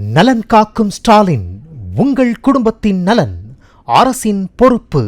நலன் காக்கும் ஸ்டாலின், உங்கள் குடும்பத்தின் நலன் அரசின் பொறுப்பு.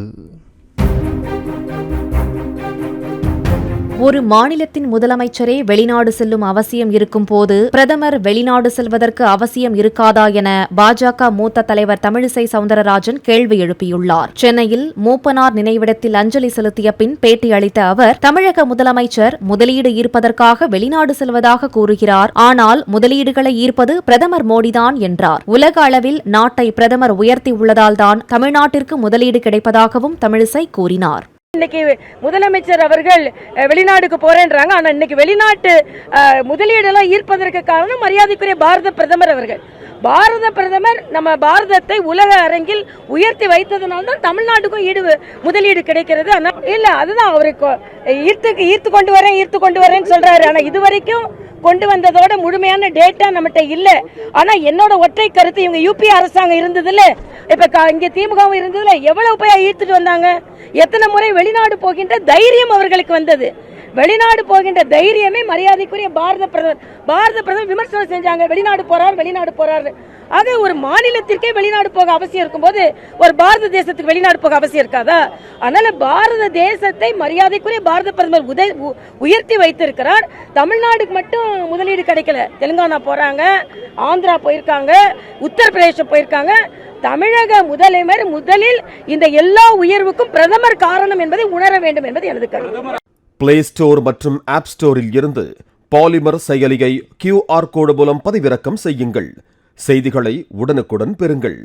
ஒரு மாநிலத்தின் முதலமைச்சரே வெளிநாடு செல்லும் அவசியம் இருக்கும் போது பிரதமர் வெளிநாடு செல்வதற்கு அவசியம் இருக்காதா என பாஜக மூத்த தலைவர் தமிழிசை சவுந்தரராஜன் கேள்வி எழுப்பியுள்ளார். சென்னையில் மூப்பனார் நினைவிடத்தில் அஞ்சலி செலுத்திய பின் பேட்டியளித்த அவர், தமிழக முதலமைச்சர் முதலீடு ஈர்ப்பதற்காக வெளிநாடு செல்வதாக கூறுகிறார். ஆனால் முதலீடுகளை ஈர்ப்பது பிரதமர் மோடிதான் என்றார். உலக அளவில் நாட்டை பிரதமர் உயர்த்தியுள்ளதால்தான் தமிழ்நாட்டிற்கு முதலீடு கிடைப்பதாகவும் தமிழிசை கூறினார். இன்னைக்கு முதலமைச்சர் அவர்கள் வெளிநாடுக்கு போறேன்றாங்க. ஆனா இன்னைக்கு வெளிநாட்டு முதலீடெல்லாம் ஈர்ப்பதற்கு காரணம் மரியாதைக்குரிய பாரத பிரதமர் அவர்கள். பாரத பிரதமர் நம்ம பாரதத்தை உலக அரங்கில் உயர்த்தி வைத்ததனால தான் தமிழ்நாட்டுக்கும் முதலீடு கிடைக்கிறது. இல்ல அதுதான் அவருக்கு ஈர்த்து கொண்டு வரேன்னு சொல்றாரு. ஆனா இதுவரைக்கும் கொண்டு வந்ததோட முழுமையான டேட்டா நம்மகிட்ட இல்ல. ஆனா என்னோட ஒற்றை கருத்து, இவங்க யூபி அரசாங்கம் இருந்ததுல, இப்ப இங்க திமுகவும் இருந்ததுல எவ்வளவு போய் ஈர்த்துட்டு வந்தாங்க? எத்தனை முறை வெளிநாடு போகின்ற தைரியம் அவர்களுக்கு வந்தது? வெளிநாடு போகின்ற தைரியமே மரியாதைக்குரிய பாரத பிரதமர் விமர்சனம் செஞ்சாங்க. வெளிநாடு போறாரு. ஆக ஒரு மாநிலத்திற்கே வெளிநாடு போக அவசியம் இருக்கும் போது ஒரு பாரத தேசத்துக்கு வெளிநாடு போக அவசியம் இருக்காதா? அதனால பாரத தேசத்தை மரியாதைக்குரிய பாரத பிரதமர் உயர்த்தி வைத்திருக்கிறார். தமிழ்நாடுக்கு மட்டும் முதலீடு கிடைக்கல. தெலுங்கானா போறாங்க, ஆந்திரா போயிருக்காங்க, உத்தரப்பிரதேசம் போயிருக்காங்க. தமிழக முதலமைச்சர் முதலில் இந்த எல்லா உயர்வுக்கும் பிரதமர் காரணம் என்பதை உணர வேண்டும் என்பது எனது கருத்து. பிளே ஸ்டோர் மற்றும் ஆப் ஸ்டோரில் இருந்து பாலிமர் செயலியை QR கோடு மூலம் பதிவிறக்கம் செய்யுங்கள். செய்திகளை உடனுக்குடன் பெறுங்கள்.